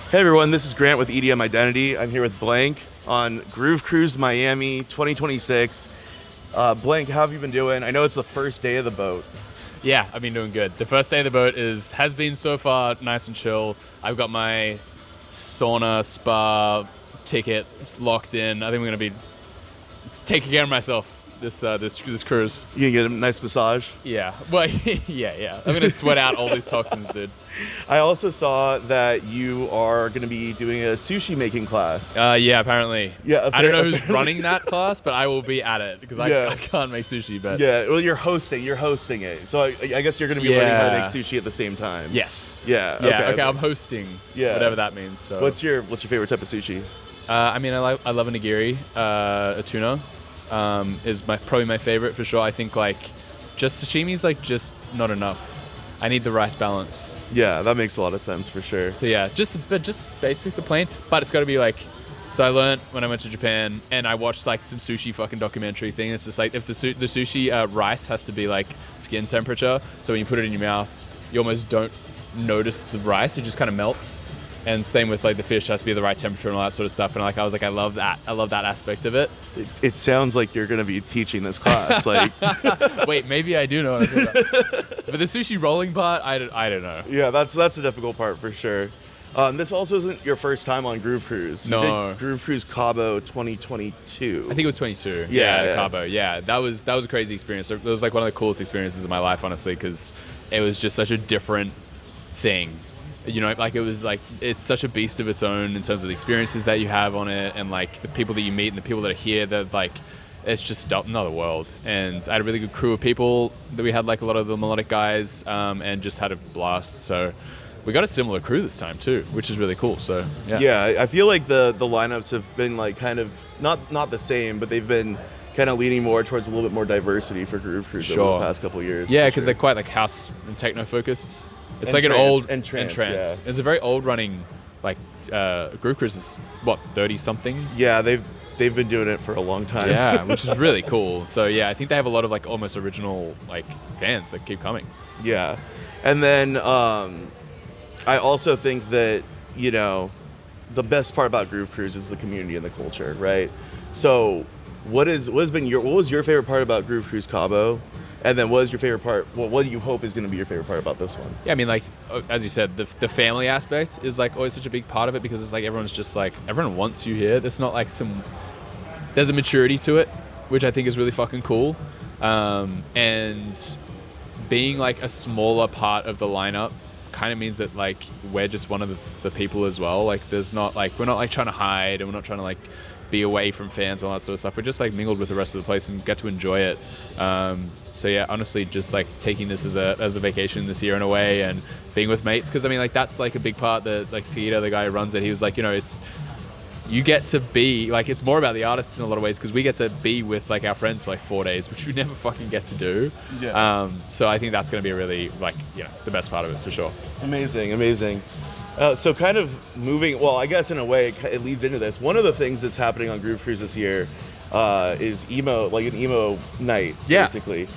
Hey everyone, this is Grant with EDM Identity. I'm here with Blank on Groove Cruise Miami 2026. Blank, how have you been doing? I know it's the first day of the boat. Yeah, I've been doing good. The first day of the boat has been so far nice and chill. I've got my sauna spa ticket locked in. I think we're gonna be taking care of myself this cruise. You can get a nice massage. Yeah, well, yeah. I'm gonna sweat out all these toxins, dude. I also saw that you are going to be doing a sushi making class. Yeah, apparently. Yeah, I don't know who's running that class, but I will be at it because I can't make sushi. But yeah, well, you're hosting it, so I guess you're going to be learning how to make sushi at the same time. Yes. Yeah. Okay. I'm hosting. Yeah. Whatever that means. So. What's your favorite type of sushi? I love a nigiri, a tuna, is probably my favorite for sure. I think like just sashimi's like just not enough. I need the rice balance. Yeah, that makes a lot of sense for sure. So yeah, just basic the plain, but it's got to be like. So I learned when I went to Japan and I watched like some sushi fucking documentary thing. It's just like if the sushi rice has to be like skin temperature, so when you put it in your mouth, you almost don't notice the rice; it just kind of melts. And same with like the fish has to be the right temperature and all that sort of stuff. And like I was like, I love that aspect of it. It sounds like you're going to be teaching this class. Like, wait, maybe I do know what I'm doing. But the sushi rolling part, I don't know. Yeah, that's the difficult part for sure. This also isn't your first time on Groove Cruise. No. You did Groove Cruise Cabo 2022. I think it was 22. Yeah. Cabo. Yeah, that was a crazy experience. It was like one of the coolest experiences of my life, honestly, because it was just such a different thing. You know, like it was like it's such a beast of its own in terms of the experiences that you have on it, and like the people that you meet and the people that are here. That like it's just another world. And I had a really good crew of people that we had, like a lot of the melodic guys, and just had a blast. So we got a similar crew this time too, which is really cool. So yeah, I feel like the lineups have been like kind of not the same, but they've been kind of leaning more towards a little bit more diversity for Groove Cruise over the past couple of years. Yeah, because they're quite like house and techno focused. It's like trance, an old and trance. Yeah. It's a very old running, like Groove Cruise is what 30 something. Yeah, they've been doing it for a long time. Yeah, which is really cool. So yeah, I think they have a lot of like almost original like fans that keep coming. Yeah, and then I also think that the best part about Groove Cruise is the community and the culture, right? So what was your favorite part about Groove Cruise Cabo? And then what is your favorite part? Well, what do you hope is going to be your favorite part about this one? Yeah, I mean, like, as you said, the family aspect is like always such a big part of it, because it's like everyone wants you here. There's not like there's a maturity to it, which I think is really fucking cool. And being like a smaller part of the lineup kind of means that like we're just one of the people as well. Like we're not like trying to hide, and we're not trying to like be away from fans and all that sort of stuff. We're just like mingled with the rest of the place and get to enjoy it. So yeah, honestly, just like taking this as a vacation this year in a way, and being with mates, because I mean like that's like a big part. That like Skeeter, the guy who runs it, he was like, it's you get to be like, it's more about the artists in a lot of ways, because we get to be with like our friends for like 4 days, which we never fucking get to do. Yeah. So I think that's going to be really like the best part of it for sure. Amazing. So kind of moving, well, I guess in a way it leads into this. One of the things that's happening on Groove Cruise this year is emo, like an emo night, basically.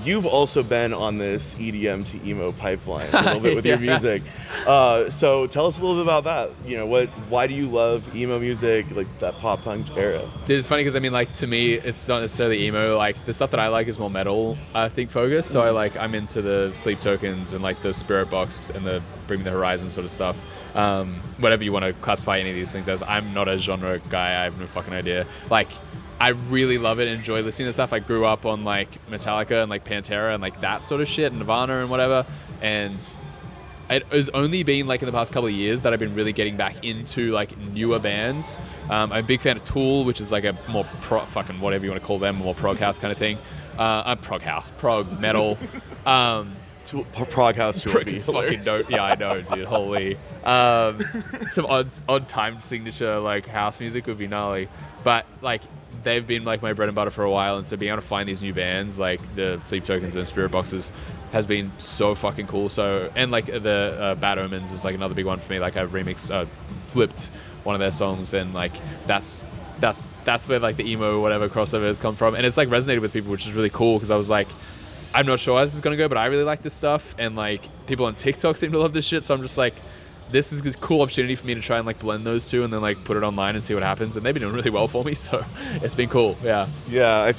You've also been on this EDM to emo pipeline a little bit with your music. So tell us a little bit about that. Why do you love emo music, like that pop punk era? Dude, it's funny because I mean, like, to me, it's not necessarily emo. Like, the stuff that I like is more metal, I think, focused. So I'm into the Sleep Tokens and like the Spirit Box and the Bring Me the Horizon sort of stuff. Whatever you want to classify any of these things as. I'm not a genre guy. I have no fucking idea. Like, I really love it and enjoy listening to stuff. I grew up on like Metallica and like Pantera and like that sort of shit, and Nirvana and whatever. And it has only been like in the past couple of years that I've been really getting back into like newer bands. I'm a big fan of Tool, which is like a more fucking whatever you want to call them, more prog house kind of thing. Prog metal. Prog house Tool would be fucking dope. Yeah, I know, dude. Holy. Some odd time signature like house music would be gnarly, but like they've been like my bread and butter for a while, and so being able to find these new bands like the Sleep Tokens and Spirit Boxes has been so fucking cool. So, and like the Bad Omens is like another big one for me. Like I've flipped one of their songs, and like that's where like the emo whatever crossovers come from, and it's like resonated with people, which is really cool, because I was like, I'm not sure how this is gonna go, but I really like this stuff, and like people on TikTok seem to love this shit, so I'm just like, this is a cool opportunity for me to try and like blend those two and then like put it online and see what happens. And they've been doing really well for me, so it's been cool. Yeah,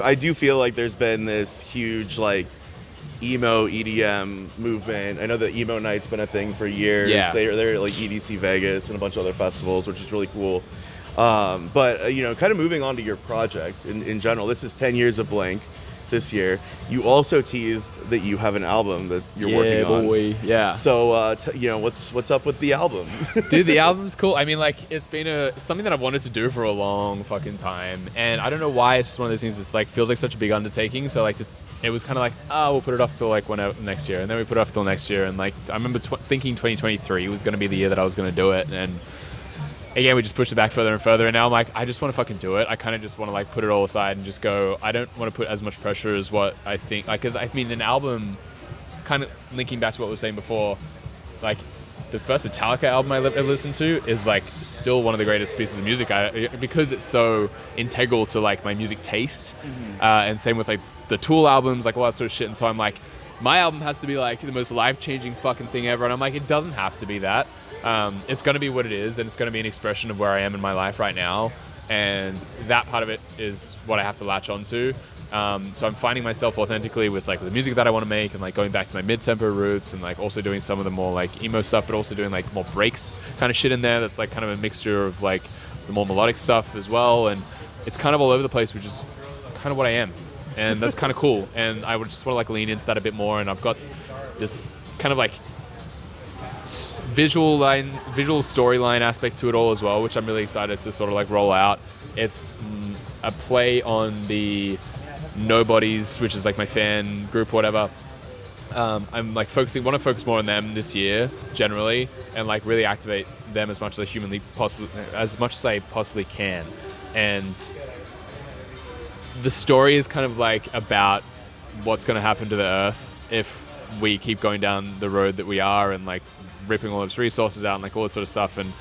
I do feel like there's been this huge like emo EDM movement. I know that emo night's been a thing for years. Yeah. They're like EDC Vegas and a bunch of other festivals, which is really cool. But you know, kind of moving on to your project in general, this is 10 years of Blanke this year. You also teased that you have an album that you're working on. Yeah. So, you know, what's up with the album? Dude, the album's cool. I mean, like, it's been something that I've wanted to do for a long fucking time, and I don't know why. It's just one of those things that's like feels like such a big undertaking. So like, it was kind of like, we'll put it off till like whenever next year, and then we put it off till next year, and like I remember thinking 2023 was going to be the year that I was going to do it, and again, we just pushed it back further and further, and now I'm like, I just want to fucking do it. I kind of just want to like put it all aside and just go. I don't want to put as much pressure as what I think, like, because I mean, an album, kind of linking back to what we were saying before, like the first Metallica album I listened to is like still one of the greatest pieces of music because it's so integral to like my music taste, and same with like the Tool albums, like all that sort of shit. And so I'm like, my album has to be like the most life-changing fucking thing ever, and I'm like, it doesn't have to be that. It's going to be what it is, and it's going to be an expression of where I am in my life right now, and that part of it is what I have to latch onto. So I'm finding myself authentically with like the music that I want to make, and like going back to my mid-tempo roots, and like also doing some of the more like emo stuff, but also doing like more breaks kind of shit in there that's like kind of a mixture of like the more melodic stuff as well, and it's kind of all over the place, which is kind of what I am, and that's kind of cool. And I would just want to like lean into that a bit more, and I've got this kind of like visual storyline aspect to it all as well, which I'm really excited to sort of like roll out. It's a play on the Nobodies, which is like my fan group or whatever. I'm like want to focus more on them this year generally, and like really activate them as much as I possibly can. And the story is kind of like about what's going to happen to the Earth if we keep going down the road that we are, and like ripping all those resources out and like all this sort of stuff, and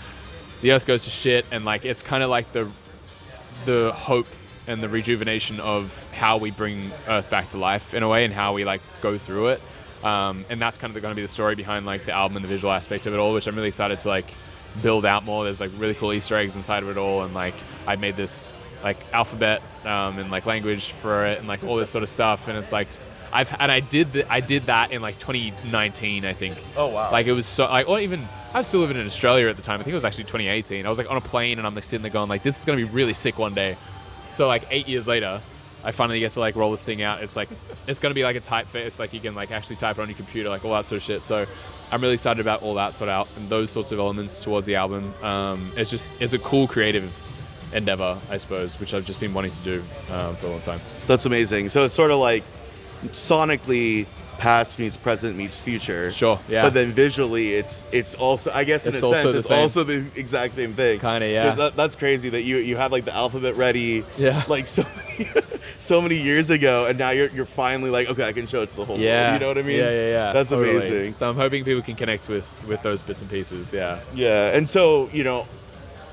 the Earth goes to shit, and like it's kind of like the hope and the rejuvenation of how we bring Earth back to life in a way, and how we like go through it, and that's kind of going to be the story behind like the album and the visual aspect of it all, which I'm really excited to like build out more. There's like really cool Easter eggs inside of it all, and like I made this like alphabet and like language for it, and like all this sort of stuff, and it's like I did that in like 2019, I think. Oh wow! Like it was so like, or even I was still living in Australia at the time. I think it was actually 2018. I was like on a plane, and I'm like sitting there going like, this is gonna be really sick one day. So like 8 years later, I finally get to like roll this thing out. It's like it's gonna be like a typeface. It's like you can like actually type it on your computer, like all that sort of shit. So I'm really excited about all that sort of and those sorts of elements towards the album. It's a cool creative endeavor, I suppose, which I've just been wanting to do for a long time. That's amazing. So it's sort of like sonically past meets present meets future. Sure, yeah. But then visually it's also, I guess in a sense, it's also the exact same thing. Kind of, yeah. That's crazy that you had like the alphabet ready, yeah, like so many years ago, and now you're finally like, okay, I can show it to the whole world. You know what I mean? Yeah. That's totally amazing. So I'm hoping people can connect with those bits and pieces. Yeah. Yeah, and so, you know,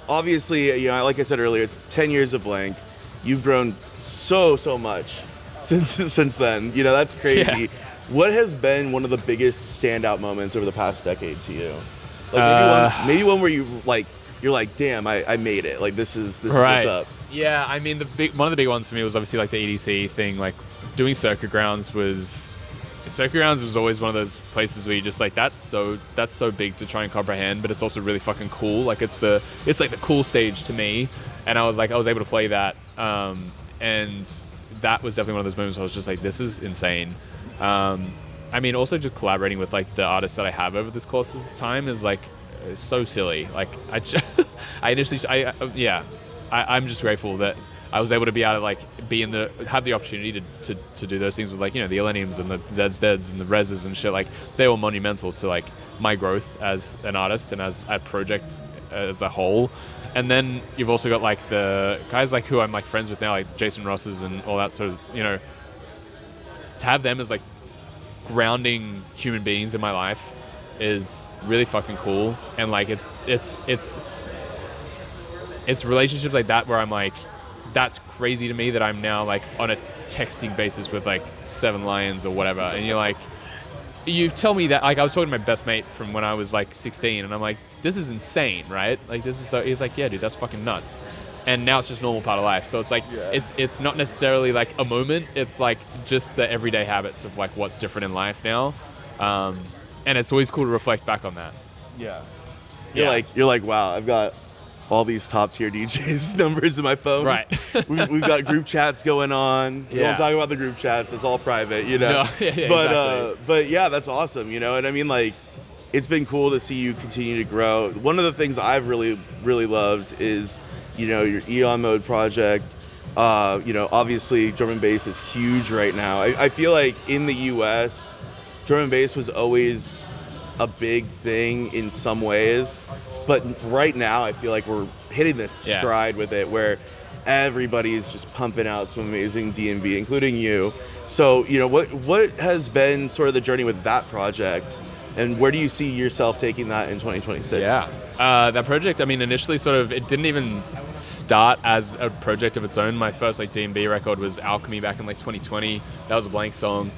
obviously, you know, like I said earlier, it's 10 years of Blanke. You've grown so much since then. You know, that's crazy. Yeah. What has been one of the biggest standout moments over the past decade to you? Like maybe one where you're like, damn, I made it. Like this is right. What's up. Yeah, I mean one of the big ones for me was obviously like the EDC thing. Like doing Circuit Grounds was always one of those places where you just like that's so big to try and comprehend, but it's also really fucking cool. Like it's like the cool stage to me, and I was able to play that, and that was definitely one of those moments where I was just like, this is insane. I mean, also just collaborating with like the artists that I have over this course of time is like so silly. Like I'm just grateful that I was able to be able to like have the opportunity to do those things with like, you know, the Illeniums and the Zeds Deads and the Rezzes and shit. Like they were monumental to like my growth as an artist and as a project as a whole. And then you've also got like the guys like who I'm like friends with now, like Jason Ross's and all that sort of, you know, to have them as like grounding human beings in my life is really fucking cool. And like it's relationships like that where I'm like, that's crazy to me that I'm now like on a texting basis with like 7 Lions or whatever. And you're like, you tell me that, like I was talking to my best mate from when I was like 16, and I'm like, this is insane, right? Like this is so. He's like, yeah, dude, that's fucking nuts. And now it's just normal part of life. So it's like it's not necessarily like a moment. It's like just the everyday habits of like what's different in life now. And it's always cool to reflect back on that. Yeah. You're like, wow, I've got all these top tier DJs numbers in my phone. Right. we've got group chats going on. We don't talk about the group chats. It's all private, you know. No, yeah, but exactly. But yeah, that's awesome, you know. And I mean, like, it's been cool to see you continue to grow. One of the things I've really, really loved is, you know, your Eon Mode project. You know, obviously drum and bass is huge right now. I feel like in the US, drum and bass was always a big thing in some ways, but right now I feel like we're hitting this stride with it where everybody's just pumping out some amazing D&B, including you. So, you know, what has been sort of the journey with that project, and where do you see yourself taking that in 2026? Yeah, that project, I mean, initially sort of, it didn't even start as a project of its own. My first like D&B record was Alchemy back in like 2020. That was a Blanke song,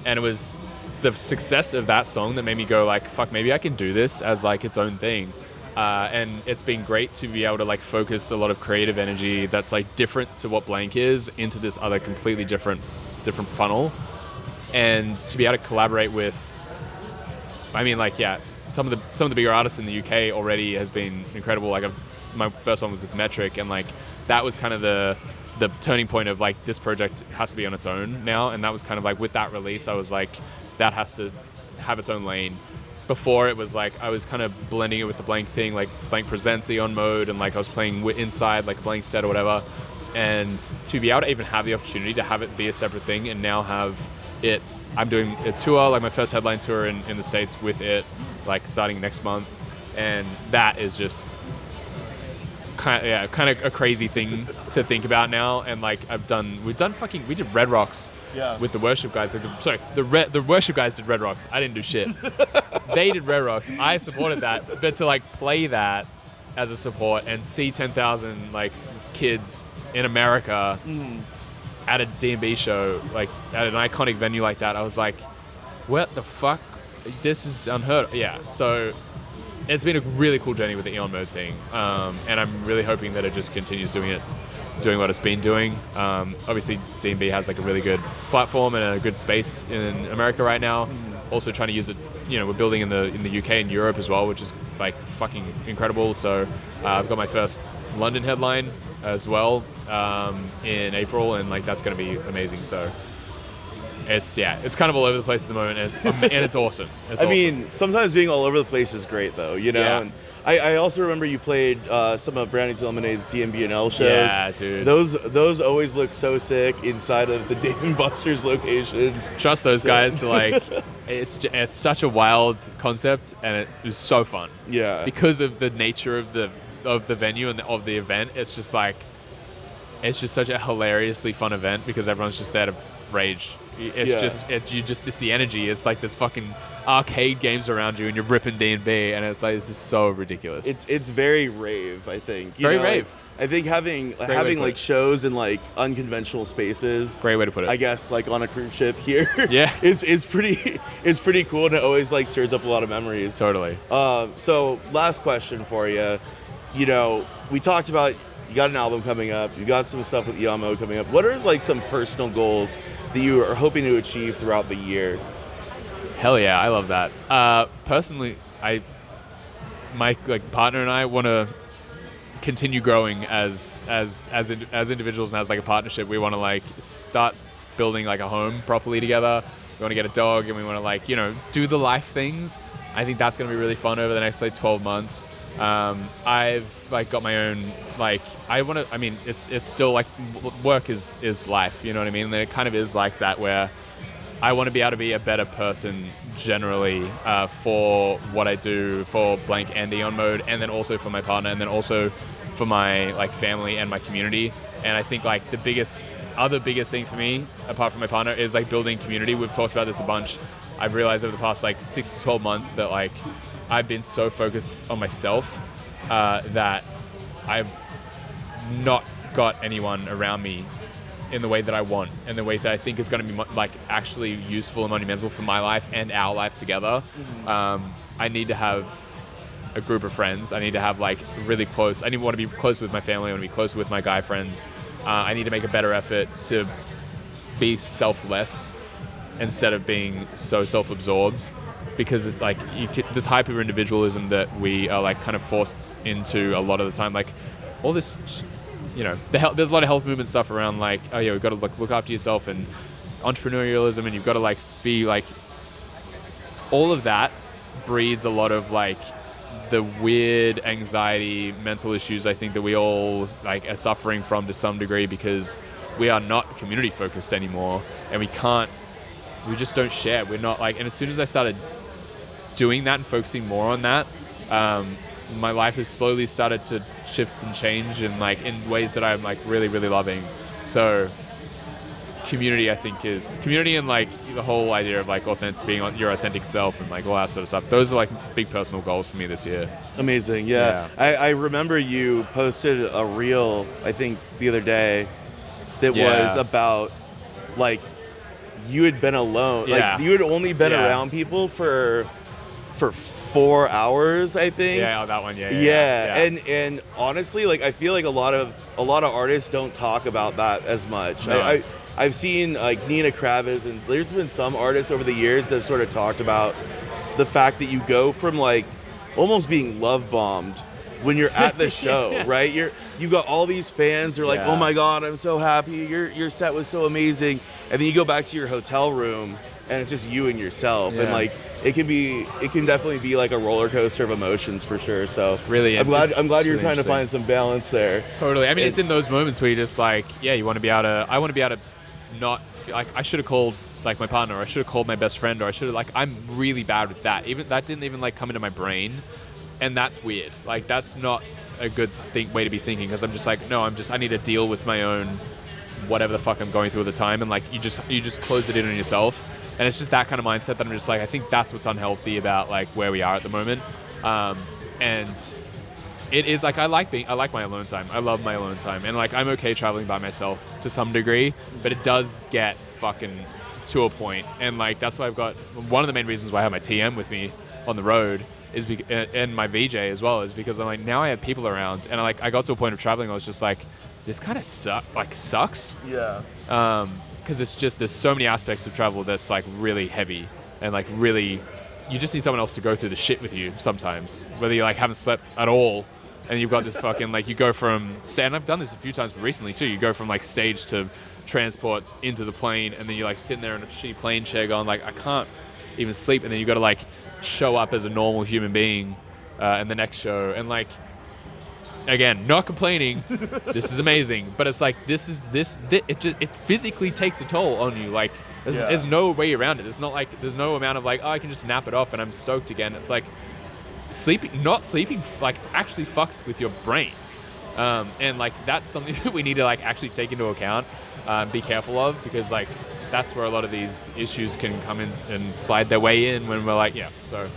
and it was the success of that song that made me go like, fuck, maybe I can do this as like its own thing. And it's been great to be able to like focus a lot of creative energy that's like different to what Blanke is into this other completely different funnel, and to be able to collaborate with, I mean, like, yeah, some of the bigger artists in the UK already has been incredible. Like my first one was with Metric, and like that was kind of the turning point of like, this project has to be on its own now. And that was kind of like, with that release, I was like, that has to have its own lane. Before, it was like I was kind of blending it with the Blanke thing, like Blanke presents Eon Mode, and like I was playing inside like a Blanke set or whatever. And to be able to even have the opportunity to have it be a separate thing, and now have it, I'm doing a tour, like my first headline tour in the States with it, like starting next month, and that is just kind of a crazy thing to think about now. And like we did Red Rocks with the Worship guys. Like the Worship guys did Red Rocks. I didn't do shit. They did Red Rocks. I supported that, but to like play that as a support and see 10,000 like kids in America at a D&B show, like at an iconic venue like that, I was like, what the fuck? This is unheard of. Yeah, so it's been a really cool journey with the Eon Mode thing, and I'm really hoping that it just continues doing what it's been doing. Obviously, D&B has like a really good platform and a good space in America right now. Also trying to use it, you know, we're building in the UK and Europe as well, which is like fucking incredible. So I've got my first London headline as well in April, and like that's going to be amazing. So it's kind of all over the place at the moment, and it's awesome. I mean, sometimes being all over the place is great, though, you know. Yeah. And I also remember you played some of Brownie to Lemonade's DMB&L shows. Yeah, dude. Those always look so sick inside of the Dave & Buster's locations. Trust those guys to like. It's such a wild concept, and it was so fun. Yeah. Because of the nature of the venue and of the event, it's just such a hilariously fun event because everyone's just there to rage. It's the energy. It's like this fucking arcade games around you, and you're ripping D&B, and it's like, this is so ridiculous. It's very rave, I think. Very rave. I think having like shows in like unconventional spaces. Great way to put it. I guess like on a cruise ship here. Yeah. is pretty cool, and it always like stirs up a lot of memories. Totally. So last question for you. You know, we talked about, you got an album coming up, you got some stuff with Eon Mode coming up. What are like some personal goals that you are hoping to achieve throughout the year? Hell yeah, I love that. Personally, my like partner and I want to continue growing as individuals and as like a partnership. We want to like start building like a home properly together. We want to get a dog, and we want to like, you know, do the life things. I think that's going to be really fun over the next like 12 months. I've like got my own, like, it's still like work is life, you know what I mean? And it kind of is like that, where I want to be able to be a better person generally for what I do for Blanke and Eon Mode, and then also for my partner, and then also for my like family and my community. And I think like the biggest thing for me, apart from my partner, is like building community. We've talked about this a bunch. I've realized over the past like 6 to 12 months that like I've been so focused on myself that I've not got anyone around me in the way that I want, and the way that I think is going to be like actually useful and monumental for my life and our life together. I need to have a group of friends. I need to have like really close. I want to be close with my family. I want to be close with my guy friends. I need to make a better effort to be selfless instead of being so self-absorbed, because it's like this hyper individualism that we are like kind of forced into a lot of the time. Like all this, you know, there's a lot of health movement stuff around like, oh yeah, we've got to look after yourself and entrepreneurialism, and you've got to like be like, all of that breeds a lot of like the weird anxiety, mental issues I think that we all like are suffering from to some degree, because we are not community focused anymore, and we just don't share. We're not like, and as soon as I started doing that and focusing more on that, my life has slowly started to shift and change and like in ways that I'm like really, really loving. So community, I think, is community, and like the whole idea of like being your authentic self and like all that sort of stuff. Those are like big personal goals for me this year. Amazing. Yeah. I remember you posted a reel, I think the other day, that was about like you had been alone. Like you had only been around people for 4 hours, I think. Yeah, that one. Yeah. And honestly, like I feel like a lot of artists don't talk about that as much. No. I've seen like Nina Kravitz, and there's been some artists over the years that have sort of talked about the fact that you go from like almost being love bombed when you're at the show, right? You've got all these fans. They're like, oh my God, I'm so happy. Your set was so amazing. And then you go back to your hotel room and it's just you and yourself. And like, it can definitely be like a roller coaster of emotions for sure. So really, I'm glad you're really trying to find some balance there. Totally. I mean, it's in those moments where you just like, you want to be able to, I want to be able to not feel like I should have called like my partner, or I should have called my best friend, or I should have like, I'm really bad with that. Even that didn't even like come into my brain. And that's weird. Like that's not a good way to be thinking, because I'm just like, no, I need to deal with my own whatever the fuck I'm going through at the time, and like you just close it in on yourself, and it's just that kind of mindset that I'm just like, I think that's what's unhealthy about like where we are at the moment, and it is like I like my alone time. I love my alone time, and like I'm okay traveling by myself to some degree, but it does get fucking to a point, and like that's why I've got one of the main reasons why I have my TM with me on the road is and my VJ as well, is because I'm like, now I have people around, and I got to a point of traveling I was just like, this kind of sucks. Yeah. Because it's just, there's so many aspects of travel that's like really heavy, and like really, you just need someone else to go through the shit with you sometimes, whether you like haven't slept at all, and you've got this fucking like, you go from, and I've done this a few times recently too, you go from like stage to transport into the plane, and then you're like sitting there in a shitty plane chair going like, I can't even sleep, and then you got to like show up as a normal human being in the next show, and like, again, not complaining, this is amazing, but it's like, it physically takes a toll on you. Like there's no way around it. It's not like there's no amount of like, oh, I can just nap it off and I'm stoked again. It's like not sleeping like actually fucks with your brain, and like that's something that we need to like actually take into account, be careful of, because like that's where a lot of these issues can come in and slide their way in when we're like, so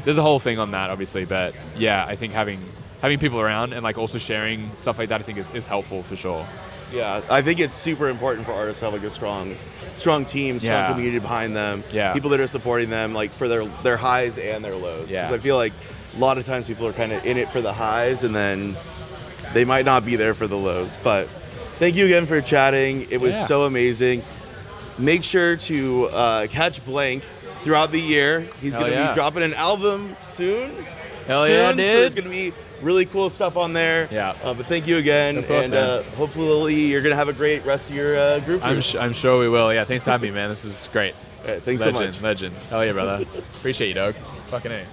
there's a whole thing on that obviously, but I think having people around and like also sharing stuff like that, I think is helpful for sure. Yeah, I think it's super important for artists to have like a strong team, strong community behind them, people that are supporting them like for their highs and their lows. Because I feel like a lot of times people are kind of in it for the highs, and then they might not be there for the lows. But thank you again for chatting. It was so amazing. Make sure to catch Blanke throughout the year. He's going to be dropping an album soon. Hell yeah, dude. So there's going to be really cool stuff on there. Yeah. But thank you again. Of course, and hopefully you're going to have a great rest of your group. I'm sure we will. Yeah, thanks for having me, man. This is great. All right, thanks so much. Legend. Hell yeah, brother. Appreciate you, dog. Fucking A.